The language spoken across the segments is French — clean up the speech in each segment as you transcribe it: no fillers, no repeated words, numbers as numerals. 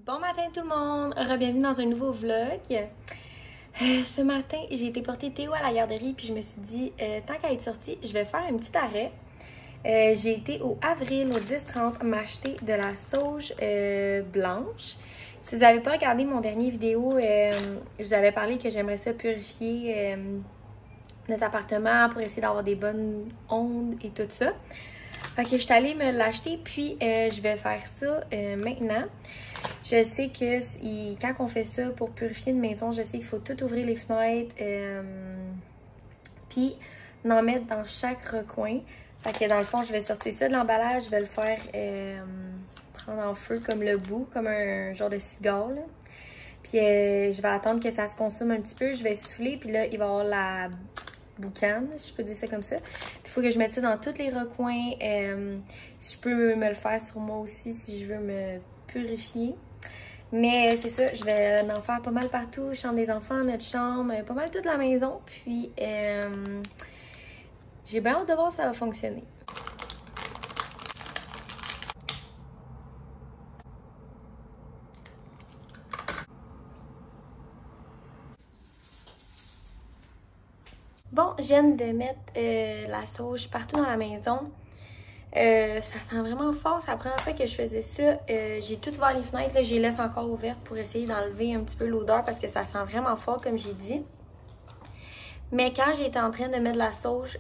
Bon matin tout le monde, bienvenue dans un nouveau vlog. Ce matin, j'ai été porter Théo à la garderie puis je me suis dit, tant qu'à être sortie, je vais faire un petit arrêt. J'ai été au avril, au 10-30, m'acheter de la sauge blanche. Si vous n'avez pas regardé mon dernier vidéo, je vous avais parlé que j'aimerais ça purifier notre appartement pour essayer d'avoir des bonnes ondes et tout ça. Fait que je suis allée me l'acheter puis je vais faire ça maintenant. Je sais que quand on fait ça pour purifier une maison, je sais qu'il faut tout ouvrir les fenêtres puis en mettre dans chaque recoin. Fait que dans le fond, je vais sortir ça de l'emballage, je vais le faire prendre en feu comme le bout, comme un genre de cigare. Là. Puis je vais attendre que ça se consume un petit peu, je vais souffler, puis là, il va y avoir la boucane, si je peux dire ça comme ça. Il faut que je mette ça dans tous les recoins. Si je peux me le faire sur moi aussi, si je veux me purifier. Mais c'est ça, je vais en faire pas mal partout. Chambre des enfants, notre chambre, pas mal toute la maison. Puis j'ai bien hâte de voir si ça va fonctionner. Bon, je viens de mettre la sauge partout dans la maison. Ça sent vraiment fort. C'est la première fois que je faisais ça. J'ai tout ouvert les fenêtres. Je les laisse encore ouvertes pour essayer d'enlever un petit peu l'odeur parce que ça sent vraiment fort, comme j'ai dit. Mais quand j'étais en train de mettre la sauge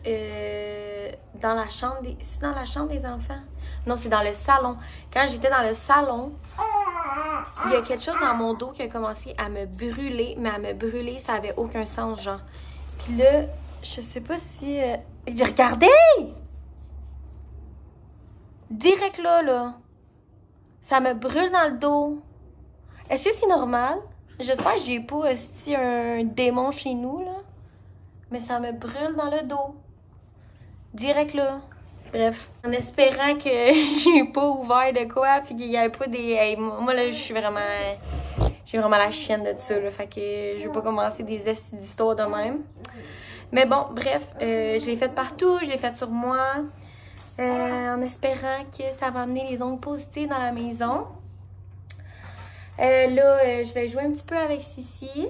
dans la chambre des... C'est dans la chambre des enfants? Non, c'est dans le salon. Quand j'étais dans le salon, il y a quelque chose dans mon dos qui a commencé à me brûler. Mais à me brûler, ça avait aucun sens, genre. Puis là, je sais pas si... Regardez! Direct là. Ça me brûle dans le dos. Est-ce que c'est normal? J'espère que j'ai pas un démon chez nous, là. Mais ça me brûle dans le dos. Direct là. Bref. En espérant que j'ai pas ouvert de quoi, puis qu'il y avait pas des... Hey, moi, là, je suis vraiment... J'ai vraiment la chienne de ça, là. Fait que je vais pas commencer des histoires de même. Mais bon, bref. Je l'ai faite partout. Je l'ai faite sur moi. En espérant que ça va amener les ondes positives dans la maison. Là, je vais jouer un petit peu avec Sissi.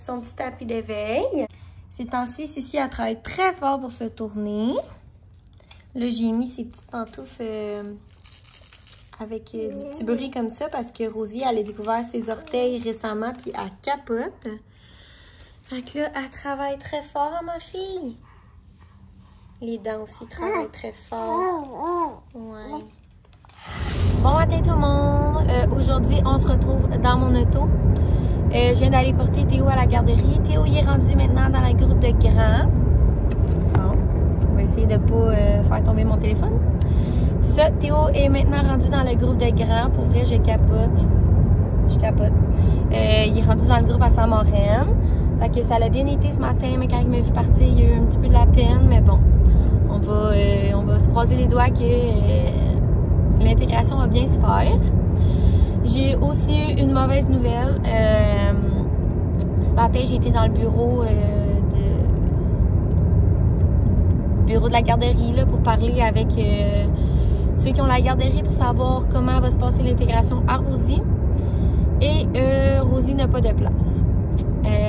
Son petit tapis d'éveil. Ces temps-ci, Sissi, elle travaille très fort pour se tourner. Là, j'ai mis ses petites pantoufles avec du petit bruit comme ça parce que Rosie, elle a découvert ses orteils récemment puis elle capote. Fait que là, elle travaille très fort, ma fille. Les dents aussi travaillent très fort. Ouais. Bon matin tout le monde. Aujourd'hui, on se retrouve dans mon auto. Je viens d'aller porter Théo à la garderie. Théo, il est rendu maintenant dans la groupe de grands. Bon, on va essayer de ne pas faire tomber mon téléphone. C'est ça, Théo est maintenant rendu dans le groupe de grands. Pour vrai, je capote. Je capote. Il est rendu dans le groupe à Saint-Maureen. Fait que ça a bien été ce matin, mais quand il m'a vu partir, il y a eu un petit peu de la peine, mais bon. On va se croiser les doigts que l'intégration va bien se faire. J'ai aussi eu une mauvaise nouvelle. Ce matin, j'ai été dans le bureau de la garderie là, pour parler avec ceux qui ont la garderie pour savoir comment va se passer l'intégration à Rosie. Et Rosie n'a pas de place.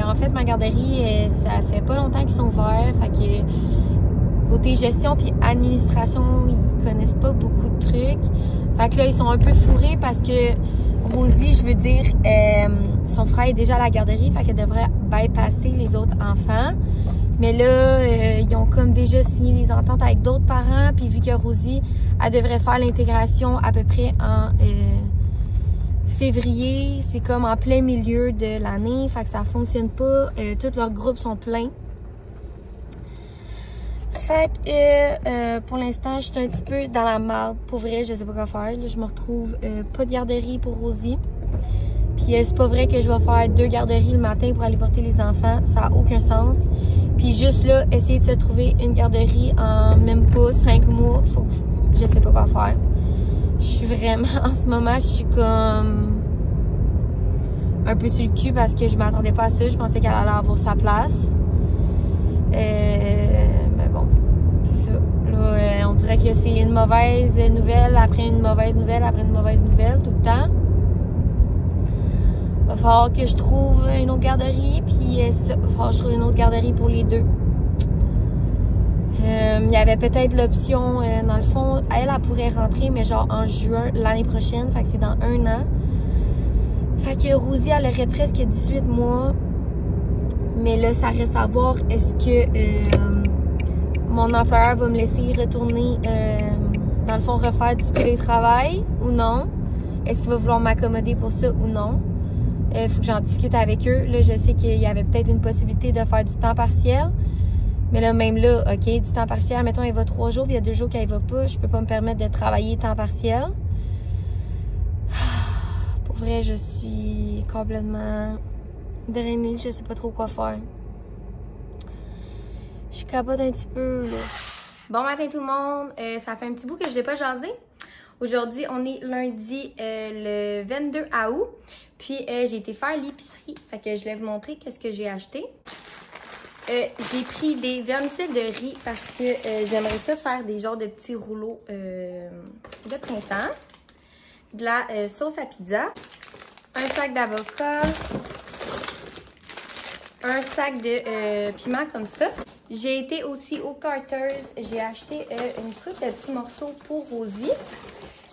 En fait, ma garderie, ça fait pas longtemps qu'ils sont ouverts. Fait que côté gestion puis administration, ils connaissent pas beaucoup de trucs. Fait que là, ils sont un peu fourrés parce que Rosie, je veux dire, son frère est déjà à la garderie. Fait qu'elle devrait bypasser les autres enfants. Mais là, ils ont comme déjà signé des ententes avec d'autres parents. Puis vu que Rosie, elle devrait faire l'intégration à peu près en... février, c'est comme en plein milieu de l'année, fait que ça fonctionne pas. Tous leurs groupes sont pleins. Fait que pour l'instant, je suis un petit peu dans la merde. Pour vrai, je sais pas quoi faire. Là, je me retrouve pas de garderie pour Rosie. Puis c'est pas vrai que je vais faire 2 garderies le matin pour aller porter les enfants. Ça a aucun sens. Puis juste là, essayer de se trouver une garderie en même pas 5 mois. Faut que je sais pas quoi faire. Je suis vraiment, en ce moment, je suis comme un peu sur le cul parce que je m'attendais pas à ça. Je pensais qu'elle allait avoir sa place. Mais bon, c'est ça. Là, on dirait que c'est une mauvaise nouvelle après une mauvaise nouvelle après une mauvaise nouvelle tout le temps. va falloir que je trouve une autre garderie, puis ça, va falloir que je trouve une autre garderie pour les deux. Il y avait peut-être l'option, dans le fond, elle pourrait rentrer, mais genre en juin l'année prochaine, fait que c'est dans 1 an. Fait que Rosie, elle aurait presque 18 mois. Mais là, ça reste à voir, est-ce que mon employeur va me laisser retourner, dans le fond, refaire du télétravail ou non? Est-ce qu'il va vouloir m'accommoder pour ça ou non? Faut que j'en discute avec eux. Là, je sais qu'il y avait peut-être une possibilité de faire du temps partiel. Mais là, même là, OK, du temps partiel, mettons, il va 3 jours, puis il y a 2 jours qu'elle va pas. Je peux pas me permettre de travailler temps partiel. Pour vrai, je suis complètement drainée. Je sais pas trop quoi faire. Je capote un petit peu, là. Bon matin tout le monde. Ça fait un petit bout que je n'ai pas jasé. Aujourd'hui, on est lundi le 22 août. Puis, j'ai été faire l'épicerie. Fait que je vais vous montrer qu'est-ce que j'ai acheté. J'ai pris des vermicelles de riz parce que j'aimerais ça faire des genres de petits rouleaux de printemps. De la sauce à pizza. Un sac d'avocat. Un sac de piment comme ça. J'ai été aussi au Carter's. J'ai acheté une coupe de petits morceaux pour Rosie.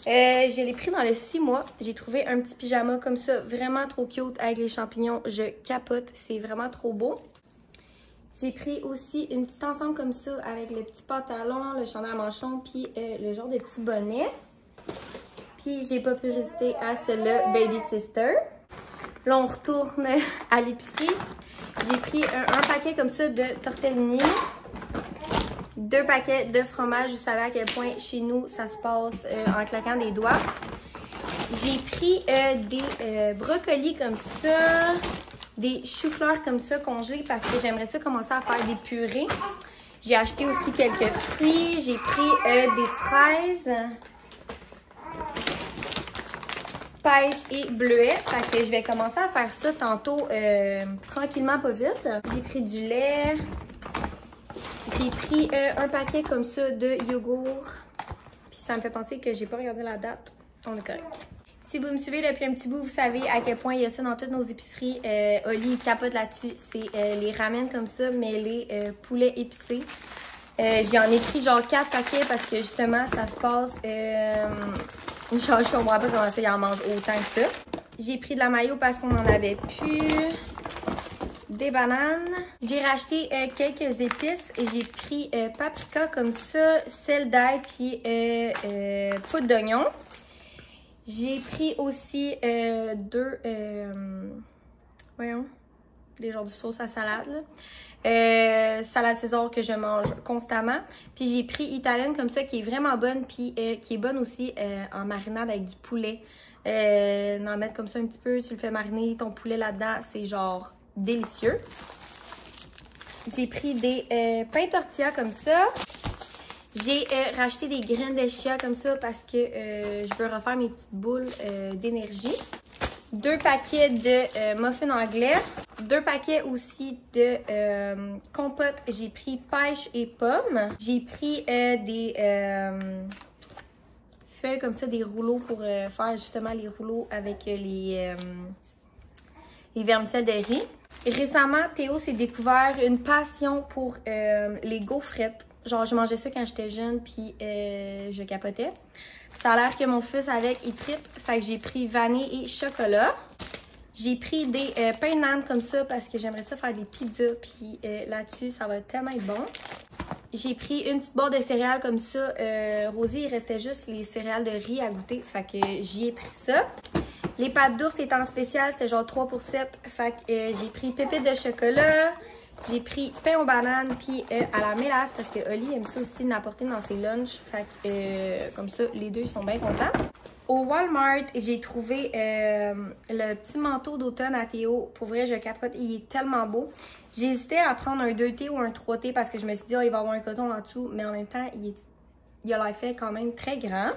Je l'ai pris dans le 6 mois. J'ai trouvé un petit pyjama comme ça, vraiment trop cute avec les champignons. Je capote, c'est vraiment trop beau. J'ai pris aussi une petite ensemble comme ça avec le petit pantalon, le chandail à manchon, puis le genre de petit bonnet. Puis j'ai pas pu résister à celle-là, Baby Sister. Là, on retourne à l'épicerie. J'ai pris un paquet comme ça de tortellini. 2 paquets de fromage. Vous savez à quel point chez nous, ça se passe en claquant des doigts. J'ai pris des brocolis comme ça. Des choux-fleurs comme ça congelés parce que j'aimerais ça commencer à faire des purées. J'ai acheté aussi quelques fruits. J'ai pris des fraises, pêche et bleuets. Fait que je vais commencer à faire ça tantôt tranquillement, pas vite. J'ai pris du lait. J'ai pris un paquet comme ça de yogourt. Puis ça me fait penser que j'ai pas regardé la date. On est correct. Si vous me suivez depuis un petit bout, vous savez à quel point il y a ça dans toutes nos épiceries. Oli capote là-dessus. C'est les ramen comme ça, mais les poulets épicés. J'en ai pris genre 4 paquets parce que justement, ça se passe... genre, je comprends pas comment ça, il en mange autant que ça. J'ai pris de la mayo parce qu'on en avait plus. Des bananes. J'ai racheté quelques épices. J'ai pris paprika comme ça, sel d'ail, puis poudre d'oignon. J'ai pris aussi des genres de sauce à salade, là. Salade César que je mange constamment. Puis j'ai pris italienne comme ça qui est vraiment bonne, puis qui est bonne aussi en marinade avec du poulet. D'en mettre comme ça un petit peu, tu le fais mariner ton poulet là-dedans, c'est genre délicieux. J'ai pris des pains tortilla comme ça. J'ai racheté des graines de chia comme ça parce que je veux refaire mes petites boules d'énergie. 2 paquets de muffins anglais. 2 paquets aussi de compote. J'ai pris pêche et pommes. J'ai pris des feuilles comme ça, des rouleaux pour faire justement les rouleaux avec les vermicelles de riz. Récemment, Théo s'est découvert une passion pour les gaufrettes. Genre, je mangeais ça quand j'étais jeune, puis je capotais. Ça a l'air que mon fils, avec, il trippe. Fait que j'ai pris vanille et chocolat. J'ai pris des pains de naan comme ça parce que j'aimerais ça faire des pizzas. Puis là-dessus, ça va tellement être bon. J'ai pris une petite barre de céréales comme ça. Rosie, il restait juste les céréales de riz à goûter. Fait que j'y ai pris ça. Les pâtes d'ours étaient en spécial. C'était genre 3 pour 7. Fait que j'ai pris pépites de chocolat. J'ai pris pain aux bananes puis à la mélasse parce que Oli aime ça aussi d'apporter dans ses lunchs. Fait que comme ça, les deux sont bien contents. Au Walmart, j'ai trouvé le petit manteau d'automne à Théo. Pour vrai, je capote. Il est tellement beau. J'hésitais à prendre un 2T ou un 3T parce que je me suis dit, oh, il va y avoir un coton en dessous. Mais en même temps, il a l'air fait quand même très grand.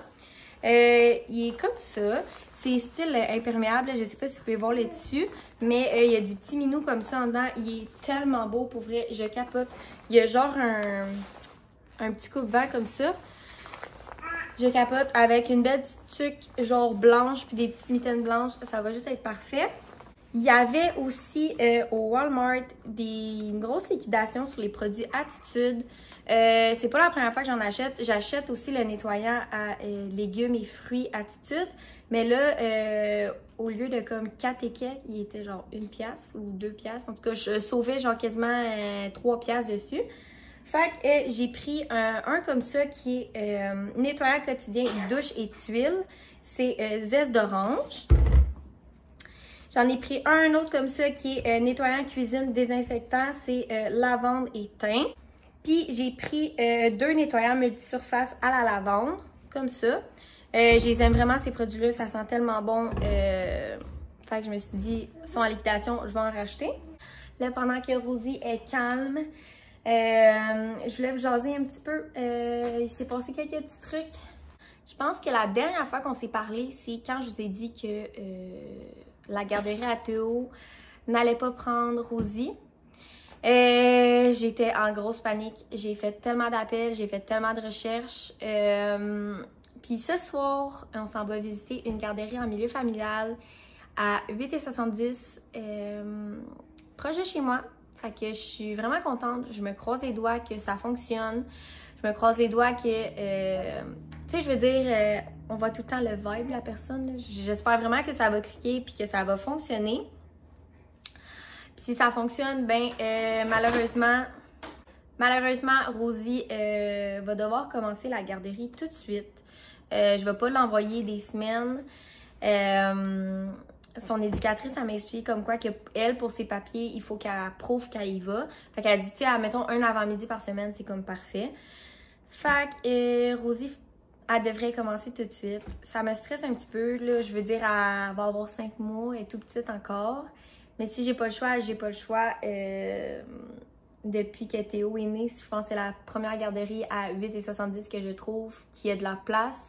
Il est comme ça. C'est style imperméable, je sais pas si vous pouvez voir le tissu, mais il y a du petit minou comme ça en dedans. Il est tellement beau, pour vrai, je capote. Il y a genre un petit coupe-vent comme ça. Je capote avec une belle petite tuque genre blanche puis des petites mitaines blanches. Ça va juste être parfait. Il y avait aussi au Walmart une grosse liquidation sur les produits Attitude. C'est pas la première fois que j'en achète. J'achète aussi le nettoyant à légumes et fruits Attitude. Mais là, au lieu de comme 4 et quelques, il était genre 1 pièce ou 2 pièces. En tout cas, je sauvais genre quasiment 3 pièces dessus. Fait que j'ai pris un comme ça qui est nettoyant quotidien douche et tuiles. C'est zeste d'orange. J'en ai pris un autre comme ça qui est nettoyant cuisine désinfectant. C'est lavande et thym. Puis j'ai pris 2 nettoyants multisurface à la lavande, comme ça. Je les aime vraiment ces produits-là, ça sent tellement bon. Fait que je me suis dit, ils sont en liquidation, je vais en racheter. Là, pendant que Rosie est calme, je voulais vous jaser un petit peu. Il s'est passé quelques petits trucs. Je pense que la dernière fois qu'on s'est parlé, c'est quand je vous ai dit que la garderie à Théo n'allait pas prendre Rosie. J'étais en grosse panique. J'ai fait tellement d'appels, j'ai fait tellement de recherches. Puis ce soir, on s'en va visiter une garderie en milieu familial à 8,70 proche de chez moi. Fait que je suis vraiment contente. Je me croise les doigts que ça fonctionne. Je me croise les doigts que, tu sais, je veux dire, on voit tout le temps le vibe, la personne. J'espère vraiment que ça va cliquer puis que ça va fonctionner. Puis si ça fonctionne, ben malheureusement, Rosie va devoir commencer la garderie tout de suite. Je vais pas l'envoyer des semaines. Son éducatrice, elle m'a expliqué comme quoi que elle, pour ses papiers, il faut qu'elle prouve qu'elle y va. Fait qu'elle a dit, tu sais, mettons un avant-midi par semaine, c'est comme parfait. Fait que Rosie, elle devrait commencer tout de suite. Ça me stresse un petit peu, là. Je veux dire, elle va avoir 5 mois, elle est tout petite encore. Mais si j'ai pas le choix, j'ai pas le choix. Depuis que Théo est né, je pense que c'est la première garderie à 8,70 que je trouve qui a de la place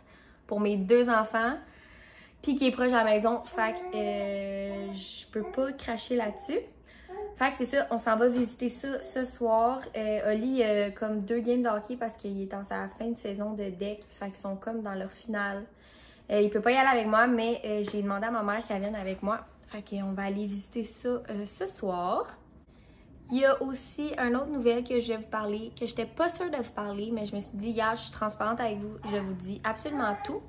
pour mes 2 enfants. Puis qui est proche de la maison. Fait que je peux pas cracher là-dessus. Fait que c'est ça, on s'en va visiter ça ce soir. Oli a comme 2 games de hockey parce qu'il est dans sa fin de saison de deck. Fait qu'ils sont comme dans leur finale. Il peut pas y aller avec moi, mais j'ai demandé à ma mère qu'elle vienne avec moi. Fait qu'on va aller visiter ça ce soir. Il y a aussi une autre nouvelle que je vais vous parler, que j'étais pas sûre de vous parler, mais je me suis dit, gars, je suis transparente avec vous, je vous dis absolument tout.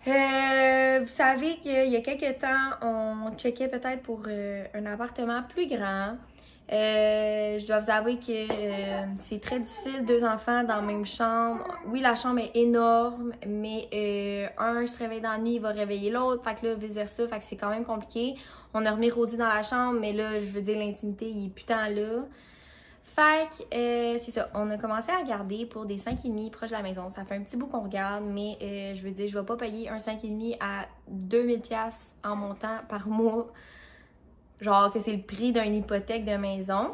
Vous savez qu'il y a quelques temps, on checkait peut-être pour un appartement plus grand. Je dois vous avouer que c'est très difficile, 2 enfants dans la même chambre. Oui, la chambre est énorme, mais un se réveille dans la nuit, il va réveiller l'autre. Fait que là, vice-versa, fait que c'est quand même compliqué. On a remis Rosie dans la chambre, mais là, je veux dire, l'intimité, il est putain là. Fait que c'est ça, on a commencé à regarder pour des 5,5 proches de la maison. Ça fait un petit bout qu'on regarde, mais je veux dire, je vais pas payer un 5,5 à 2000$ en montant par mois. Genre que c'est le prix d'une hypothèque de maison.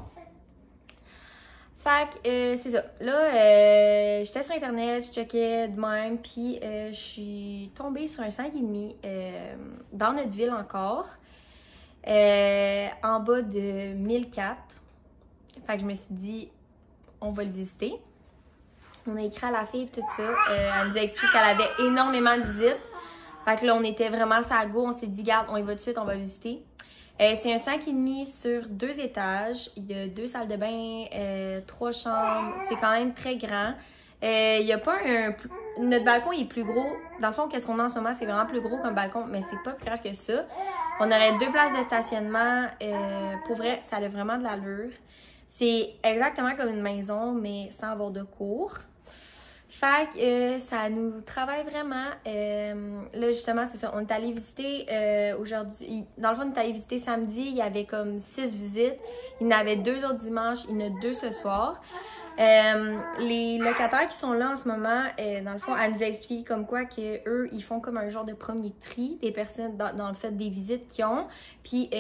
Fait que c'est ça. Là, j'étais sur internet, je checkais de même, puis je suis tombée sur un 5,5 dans notre ville encore, en bas de 1004. Fait que je me suis dit, on va le visiter. On a écrit à la fille et tout ça. Elle nous a expliqué qu'elle avait énormément de visites. Fait que là, on était vraiment sur la go. On s'est dit, garde, on y va tout de suite, on va visiter. C'est un 5,5 sur 2 étages. Il y a 2 salles de bain, 3 chambres. C'est quand même très grand. Il y a pas notre balcon il est plus gros. Dans le fond, qu'est-ce qu'on a en ce moment, c'est vraiment plus gros qu'un balcon, mais c'est pas plus grave que ça. On aurait 2 places de stationnement. Pour vrai, ça a vraiment de l'allure. C'est exactement comme une maison, mais sans avoir de cour. Fait que ça nous travaille vraiment. Là, justement, c'est ça. On est allé visiter aujourd'hui. Dans le fond, on est allé visiter samedi. Il y avait comme 6 visites. Il y en avait 2 autres dimanches. Il y en a 2 ce soir. Les locataires qui sont là en ce moment, dans le fond, elle nous a expliqué comme quoi que eux, ils font comme un genre de premier tri des personnes dans le fait des visites qu'ils ont. Puis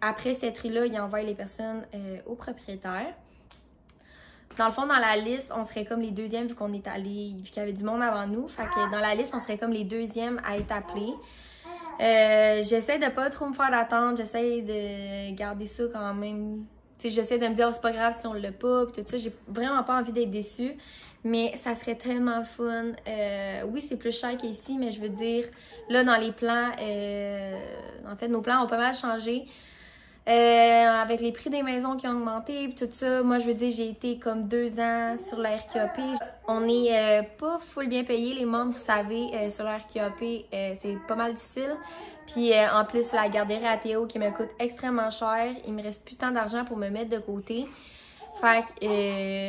après cette tri-là, ils envoient les personnes au propriétaire. Dans le fond, dans la liste, on serait comme les 2e vu qu'on est allé, vu qu'il y avait du monde avant nous. Fait que dans la liste, on serait comme les 2e à être appelés. J'essaie de pas trop me faire d'attente. J'essaie de garder ça quand même. Tu sais, j'essaie de me dire, oh, c'est pas grave si on l'a pas, pis tout ça. J'ai vraiment pas envie d'être déçue. Mais ça serait tellement fun. Oui, c'est plus cher qu'ici, mais je veux dire, là, dans les plans, En fait, nos plans ont pas mal changé. Avec les prix des maisons qui ont augmenté et tout ça, moi je veux dire, j'ai été comme 2 ans sur la RQAP. On est pas full bien payé, les mômes, vous savez, sur la RQAP, c'est pas mal difficile. Puis en plus, la garderie à Théo qui me coûte extrêmement cher, il me reste plus tant d'argent pour me mettre de côté. Fait que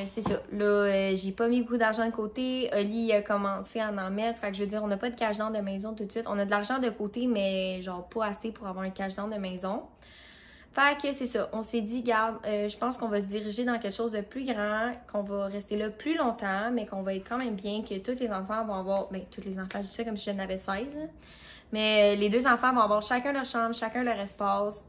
c'est ça, là, j'ai pas mis beaucoup d'argent de côté, Oli a commencé à en mettre, fait que je veux dire, on n'a pas de cash down de maison tout de suite. On a de l'argent de côté, mais genre pas assez pour avoir un cash down de maison. Fait que c'est ça, on s'est dit, garde, je pense qu'on va se diriger dans quelque chose de plus grand, qu'on va rester là plus longtemps, mais qu'on va être quand même bien, que tous les enfants vont avoir, ben tous les enfants, je dis ça comme si j'en avais 16, là. Mais les 2 enfants vont avoir chacun leur chambre, chacun leur espace.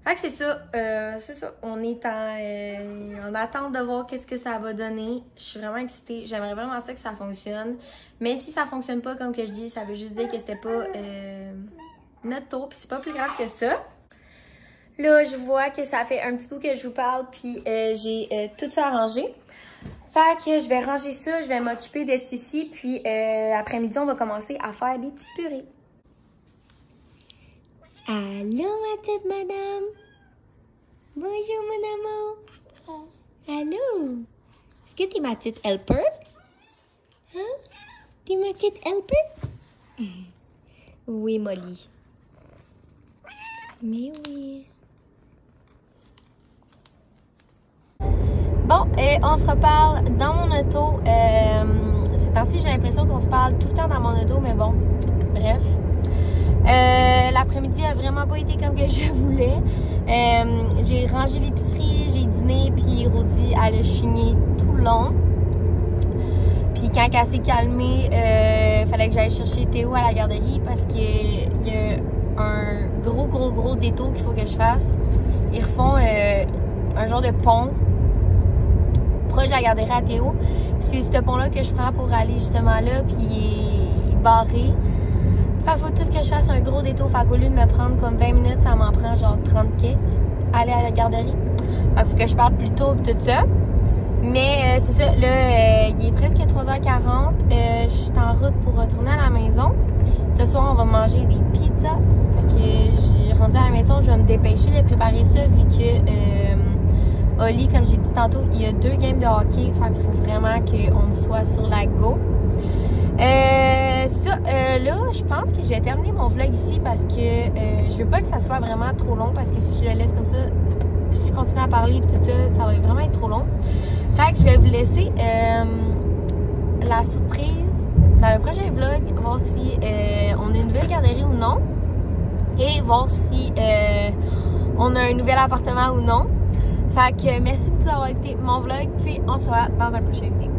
Fait que c'est ça, on est en attente de voir qu'est-ce que ça va donner. Je suis vraiment excitée, j'aimerais vraiment ça que ça fonctionne. Mais si ça fonctionne pas, comme que je dis, ça veut juste dire que c'était pas notre tour, puis c'est pas plus grave que ça. Là, je vois que ça fait un petit bout que je vous parle, puis j'ai tout ça arrangé. Fait que je vais ranger ça, je vais m'occuper de Sissi, puis après-midi, on va commencer à faire des petites purées. Allô, ma petite madame? Bonjour, mon amour. Allô? Est-ce que t'es ma petite helper? Hein? T'es ma petite helper? Oui, Molly. Mais oui. Bon, on se reparle dans mon auto. Ces temps-ci, j'ai l'impression qu'on se parle tout le temps dans mon auto, mais bon, bref. L'après-midi a vraiment pas été comme que je voulais. J'ai rangé l'épicerie, j'ai dîné, puis Rodi, elle a chigné tout le long. Puis quand elle s'est calmée, fallait que j'aille chercher Théo à la garderie parce qu'il y a un gros détour qu'il faut que je fasse. Ils refont un genre de pont proche de la garderie à Théo. Puis c'est ce pont-là que je prends pour aller justement là, puis il est barré. Fait qu'il faut tout que je fasse un gros détour. Fait qu'au lieu de me prendre comme 20 minutes, ça m'en prend genre 30 kicks aller à la garderie. Fait qu'il faut que je parte plus tôt et tout ça. Mais c'est ça, là, il est presque 3h40. Je suis en route pour retourner à la maison. Ce soir, on va manger des pizzas. Fait que j'ai rendu à la maison, je vais me dépêcher de préparer ça vu que Oli, comme j'ai dit tantôt, il y a 2 games de hockey. Fait qu'il faut vraiment qu'on soit sur la go. Là, je pense que je vais terminer mon vlog ici parce que je veux pas que ça soit vraiment trop long parce que si je le laisse comme ça, si je continue à parler et tout ça, ça va vraiment être trop long. Fait que je vais vous laisser la surprise dans le prochain vlog, voir si on a une nouvelle garderie ou non et voir si on a un nouvel appartement ou non. Fait que merci beaucoup d'avoir écouté mon vlog, puis on se revoit dans un prochain vidéo.